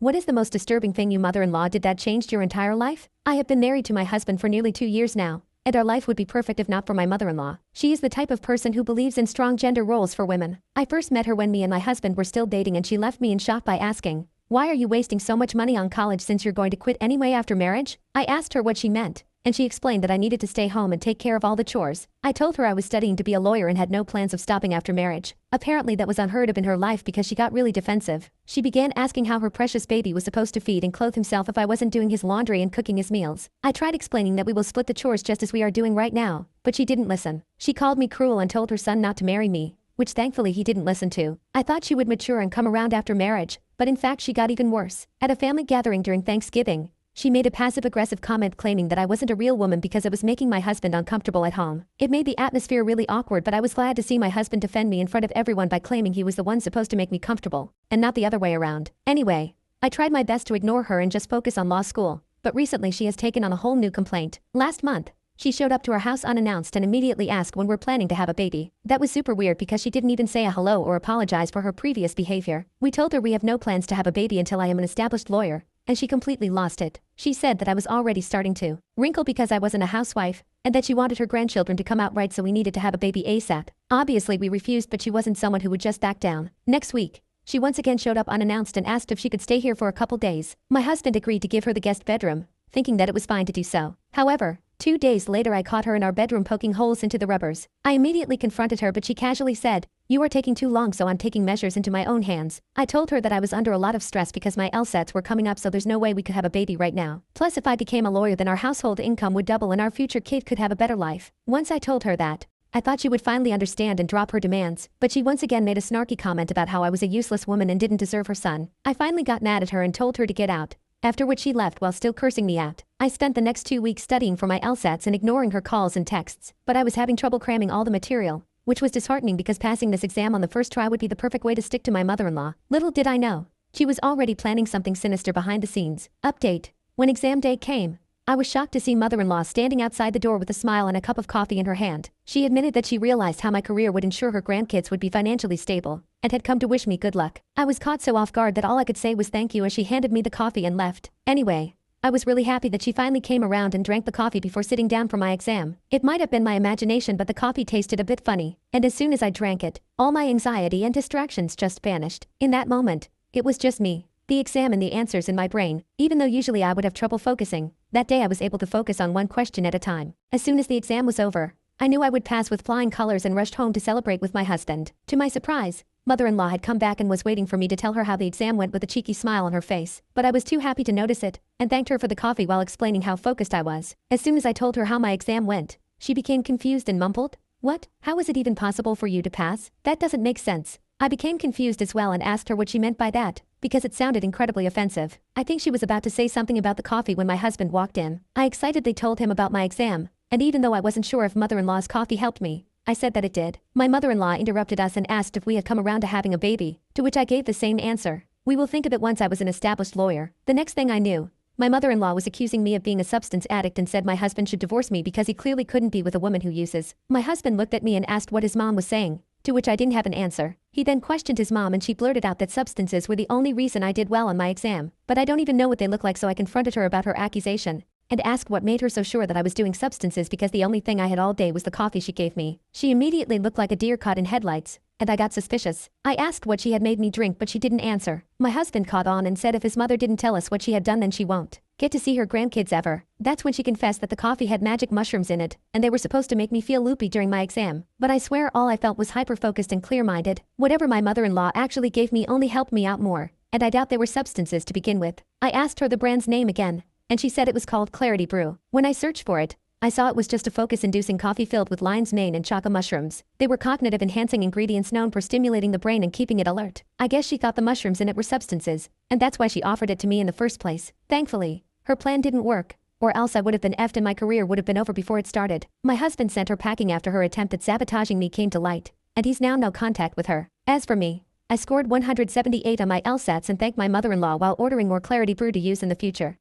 What is the most disturbing thing you mother-in-law did that changed your entire life? I have been married to my husband for nearly 2 years now, and our life would be perfect if not for my mother-in-law. She is the type of person who believes in strong gender roles for women. I first met her when me and my husband were still dating and she left me in shock by asking, "Why are you wasting so much money on college since you're going to quit anyway after marriage?" I asked her what she meant, and she explained that I needed to stay home and take care of all the chores. I told her I was studying to be a lawyer and had no plans of stopping after marriage. Apparently that was unheard of in her life because she got really defensive. She began asking how her precious baby was supposed to feed and clothe himself if I wasn't doing his laundry and cooking his meals. I tried explaining that we will split the chores just as we are doing right now, but she didn't listen. She called me cruel and told her son not to marry me, which thankfully he didn't listen to. I thought she would mature and come around after marriage, but in fact she got even worse. At a family gathering during Thanksgiving, she made a passive-aggressive comment claiming that I wasn't a real woman because it was making my husband uncomfortable at home. It made the atmosphere really awkward, but I was glad to see my husband defend me in front of everyone by claiming he was the one supposed to make me comfortable, and not the other way around. Anyway, I tried my best to ignore her and just focus on law school, but recently she has taken on a whole new complaint. Last month, she showed up to our house unannounced and immediately asked when we're planning to have a baby. That was super weird because she didn't even say a hello or apologize for her previous behavior. We told her we have no plans to have a baby until I am an established lawyer, and she completely lost it. She said that I was already starting to wrinkle because I wasn't a housewife, and that she wanted her grandchildren to come out right, so we needed to have a baby ASAP. Obviously we refused, but she wasn't someone who would just back down. Next week, she once again showed up unannounced and asked if she could stay here for a couple days. My husband agreed to give her the guest bedroom, thinking that it was fine to do so. However, 2 days later I caught her in our bedroom poking holes into the rubbers. I immediately confronted her, but she casually said, "You are taking too long, so I'm taking measures into my own hands." I told her that I was under a lot of stress because my LSATs were coming up, so there's no way we could have a baby right now. Plus if I became a lawyer then our household income would double and our future kid could have a better life. Once I told her that, I thought she would finally understand and drop her demands, but she once again made a snarky comment about how I was a useless woman and didn't deserve her son. I finally got mad at her and told her to get out, after which she left while still cursing me out. I spent the next 2 weeks studying for my LSATs and ignoring her calls and texts, but I was having trouble cramming all the material, which was disheartening because passing this exam on the first try would be the perfect way to stick to my mother-in-law. Little did I know, she was already planning something sinister behind the scenes. Update: when exam day came, I was shocked to see mother-in-law standing outside the door with a smile and a cup of coffee in her hand. She admitted that she realized how my career would ensure her grandkids would be financially stable, and had come to wish me good luck. I was caught so off guard that all I could say was thank you as she handed me the coffee and left. Anyway, I was really happy that she finally came around and drank the coffee before sitting down for my exam. It might have been my imagination, but the coffee tasted a bit funny, and as soon as I drank it, all my anxiety and distractions just vanished. In that moment, it was just me, the exam and the answers in my brain. Even though usually I would have trouble focusing, that day I was able to focus on one question at a time. As soon as the exam was over, I knew I would pass with flying colors and rushed home to celebrate with my husband. To my surprise, mother-in-law had come back and was waiting for me to tell her how the exam went with a cheeky smile on her face, but I was too happy to notice it, and thanked her for the coffee while explaining how focused I was. As soon as I told her how my exam went, she became confused and mumbled, "What? How is it even possible for you to pass? That doesn't make sense." I became confused as well and asked her what she meant by that, because it sounded incredibly offensive. I think she was about to say something about the coffee when my husband walked in. I excitedly told him about my exam, and even though I wasn't sure if mother-in-law's coffee helped me, I said that it did. My mother-in-law interrupted us and asked if we had come around to having a baby, to which I gave the same answer: "We will think of it once I was an established lawyer." The next thing I knew, my mother-in-law was accusing me of being a substance addict and said my husband should divorce me because he clearly couldn't be with a woman who uses. My husband looked at me and asked what his mom was saying, to which I didn't have an answer. He then questioned his mom and she blurted out that substances were the only reason I did well on my exam. But I don't even know what they look like, so I confronted her about her accusation and asked what made her so sure that I was doing substances because the only thing I had all day was the coffee she gave me. She immediately looked like a deer caught in headlights, and I got suspicious. I asked what she had made me drink, but she didn't answer. My husband caught on and said if his mother didn't tell us what she had done then she won't get to see her grandkids ever. That's when she confessed that the coffee had magic mushrooms in it, and they were supposed to make me feel loopy during my exam. But I swear all I felt was hyper-focused and clear-minded. Whatever my mother-in-law actually gave me only helped me out more, and I doubt they were substances to begin with. I asked her the brand's name again, and she said it was called Clarity Brew. When I searched for it, I saw it was just a focus-inducing coffee filled with lion's mane and chaga mushrooms. They were cognitive-enhancing ingredients known for stimulating the brain and keeping it alert. I guess she thought the mushrooms in it were substances, and that's why she offered it to me in the first place. Thankfully, her plan didn't work, or else I would have been effed and my career would have been over before it started. My husband sent her packing after her attempt at sabotaging me came to light, and he's now no contact with her. As for me, I scored 178 on my LSATs and thanked my mother-in-law while ordering more Clarity Brew to use in the future.